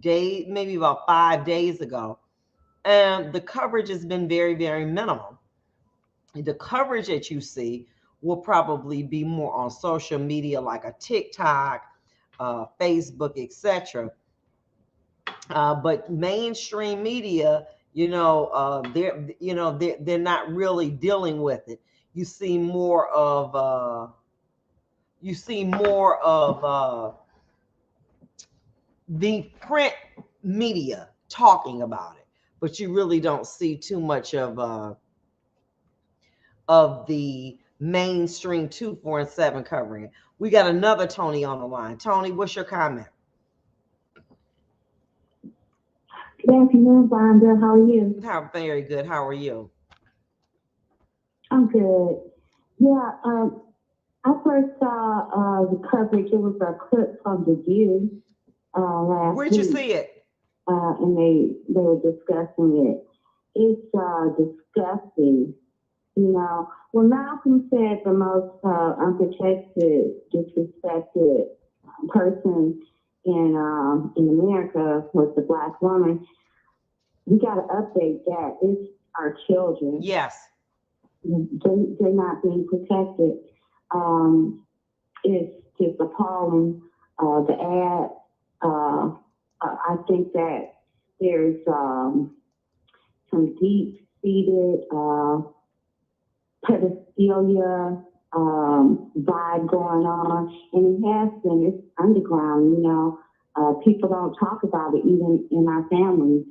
maybe about 5 days ago. And the coverage has been very, very minimal. The coverage that you see will probably be more on social media like a TikTok, Facebook, etc. But mainstream media, they're not really dealing with it. You see more of you see more of the print media talking about it, but you really don't see too much of the mainstream 247 covering it. We got another Tony on the line. Tony, what's your comment? Good afternoon, Vonda. How are you? Very good. How are you? I'm good. Yeah, I first saw the coverage. It was a clip from The View last Where'd you week, see it? and they were discussing it. It's disgusting, you know. Well, Malcolm said the most unprotected, disrespected person in America was the black woman. We got to update that. It's our children. Yes. They're not being protected. It's just appalling. The ad. I think that there's some deep-seated pedophilia vibe going on, and it has been. It's underground, you know. People don't talk about it even in our families.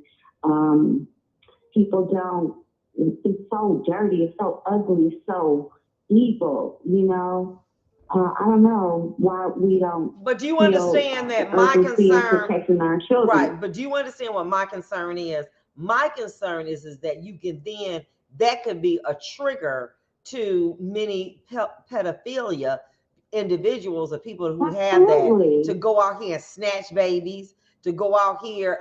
People don't. It's so dirty. It's so ugly. It's so evil. You know. I don't know why we don't. But do you feel understand that the my urgency of concern, protecting our children? right? But do you understand what my concern is? My concern is that you can then, that could be a trigger to many pedophilia individuals or people who have that, to Absolutely. go out here and snatch babies, to go out here,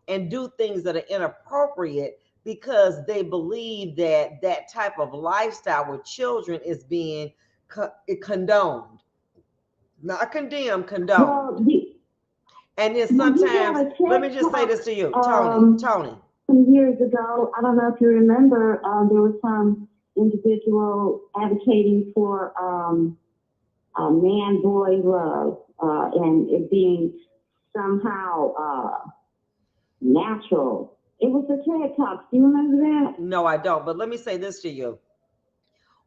and do things that are inappropriate because they believe that that type of lifestyle with children is being condoned, not condemned, condoned. Well, the, And then well, you sometimes, got a let me TED just say talk this to you, Tony. some years ago. I don't know if you remember. There was some individual advocating for man-boy love and it being somehow natural. It was a TED talk. Do you remember that? No, I don't. But let me say this to you.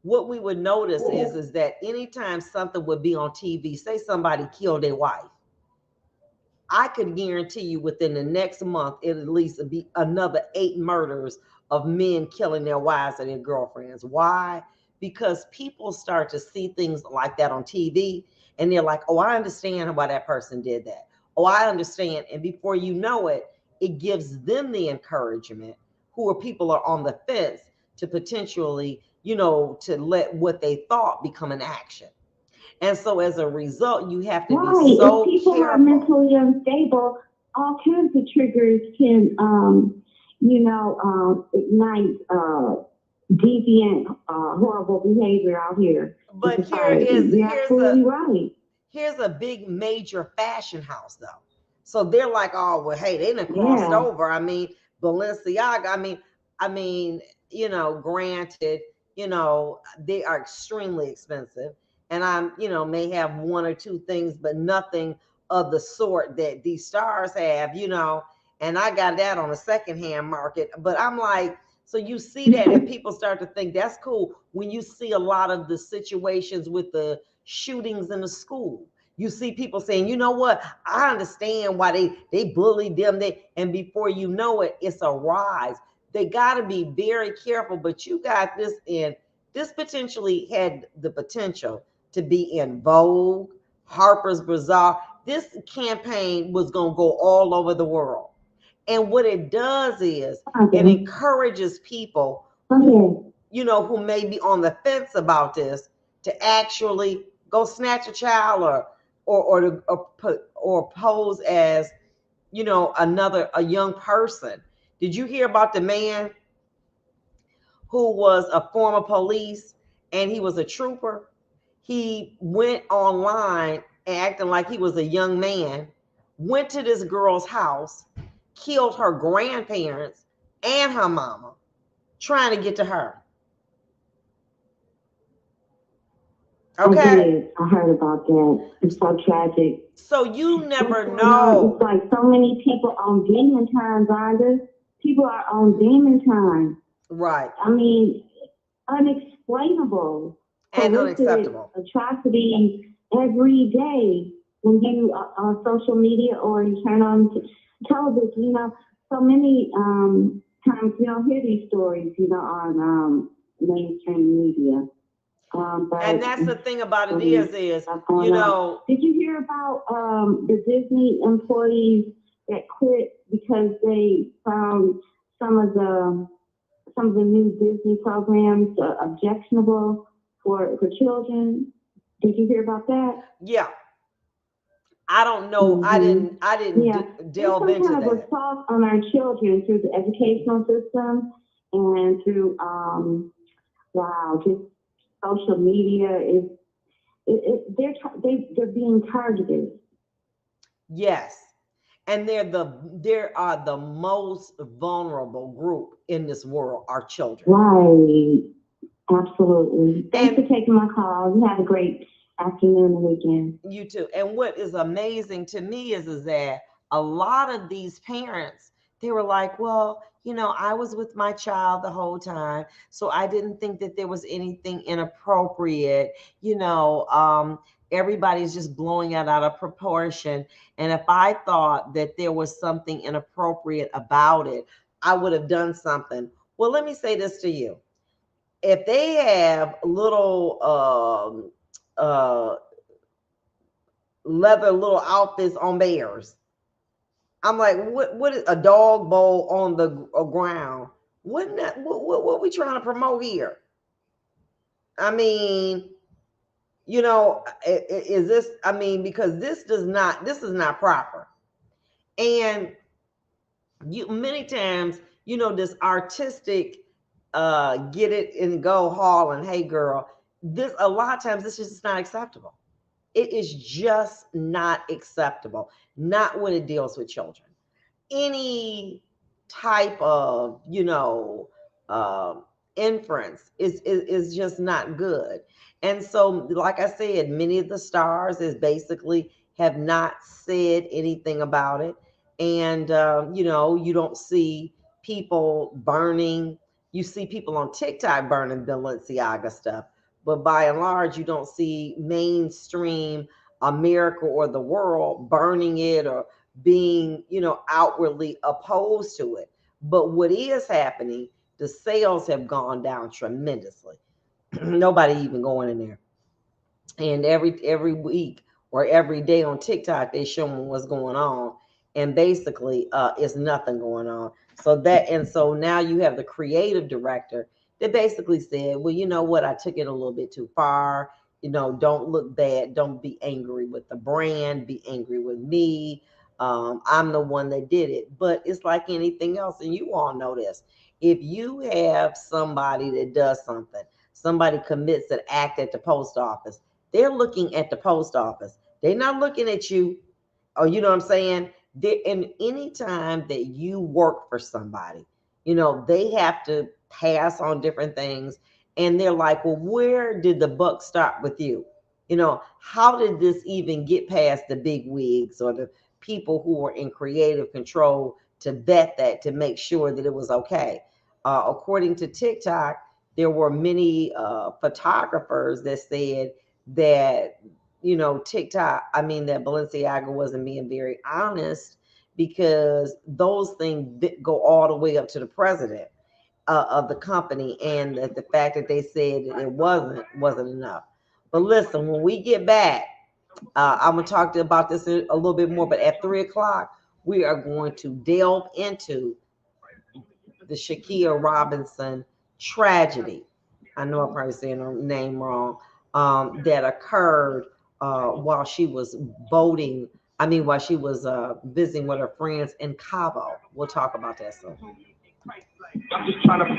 What we would notice is that anytime something would be on TV, say somebody killed their wife, I could guarantee you within the next month, it'll at least be another 8 murders of men killing their wives or their girlfriends. Why? Because people start to see things like that on TV and they're like, oh, I understand why that person did that. Oh, I understand. And before you know it, it gives them the encouragement, who are people are on the fence, to potentially, to let what they thought become an action. And so as a result, you have to be Right. If so people are careful. mentally unstable, all kinds of triggers can, ignite deviant, horrible behavior out here in But society. You're absolutely right. here's a big major fashion house though. So they're like, oh well, hey, they done crossed Yeah. over. I mean, Balenciaga. I mean, granted, they are extremely expensive, and may have one or two things, but nothing of the sort that these stars have. And I got that on a secondhand market. But I'm like, so you see that, and people start to think that's cool when you see a lot of the situations with the shootings in the school. You see people saying, you know what, I understand why they bullied them. And before you know it, it's a rise. They got to be very careful. But you got this in. This potentially had the potential to be in Vogue, Harper's Bazaar. This campaign was going to go all over the world. And what it does is it Okay. encourages people Okay. who may be on the fence about this to actually go snatch a child or pose as a young person. Did you hear about the man who was a former police and he was a trooper? He went online acting like he was a young man went to this girl's house, killed her grandparents and her mama, trying to get to her. I Okay? did. I heard about that. It's so tragic. So you never What's going on? It's know. like so many people on demon time, Vondas. People are on demon time. Right. I mean, unexplainable, And horrific unacceptable. atrocities every day when you are on social media or you turn on television. You know, so many times you don't hear these stories, you know, on mainstream media. And But that's the thing about it is, what's going you on? know, Did you hear about the Disney employees that quit because they found some of the some of the new Disney programs objectionable for children? Did you hear about that? yeah, I don't know. Mm-hmm. I didn't Yeah, there's delve some into kind of that. assault on our children through the educational system and through wow, just social media is they're being targeted. Yes. And they are the most vulnerable group in this world, our children. Right. Absolutely. Thanks And for taking my call. You have a great afternoon and weekend. you too. And what is amazing to me is that a lot of these parents, they were like, well, I was with my child the whole time, so I didn't think that there was anything inappropriate. Everybody's just blowing it out of proportion. And if I thought that there was something inappropriate about it, I would have done something. Well, let me say this to you. If they have little leather little outfits on bears. I'm like, what is a dog bowl on the ground? Wouldn't that what we trying to promote here? I mean, is this? I mean, because this is not proper. And you many times, this artistic get it and go hall and hey girl, this a lot of times this is just not acceptable. It is just not acceptable, not when it deals with children. Any type of, um, inference is just not good. And so, like I said, many of the stars is basically have not said anything about it. And, you don't see people burning. You see people on TikTok burning Balenciaga stuff, but by and large, you don't see mainstream America or the world burning it or being, outwardly opposed to it. But what is happening, the sales have gone down tremendously. Nobody even going in there. And every week or every day on TikTok, they showing what's going on. And basically, it's nothing going on. So now you have the creative director that basically said, well, you know what, I took it a little bit too far. Don't look bad. Don't be angry with the brand. Be angry with me. I'm the one that did it. But it's like anything else, and you all know this. If you have somebody that does something, somebody commits an act at the post office, they're looking at the post office. They're not looking at you. Or you know what I'm saying? And any time that you work for somebody, they have to pass on different things. And they're like, well, where did the buck stop with you? How did this even get past the big wigs or the people who are in creative control to vet that to make sure that it was okay? According to TikTok, there were many photographers that said that TikTok, I mean, that Balenciaga wasn't being very honest because those things go all the way up to the president of the company, and the fact that they said that it wasn't enough. But listen, when we get back, I'm gonna talk to you about this a little bit more. But at 3 o'clock, we are going to delve into the Shakia Robinson tragedy. I know I'm probably saying her name wrong. That occurred while she was voting. I mean, while she was visiting with her friends in Cabo. We'll talk about that soon. I'm just trying to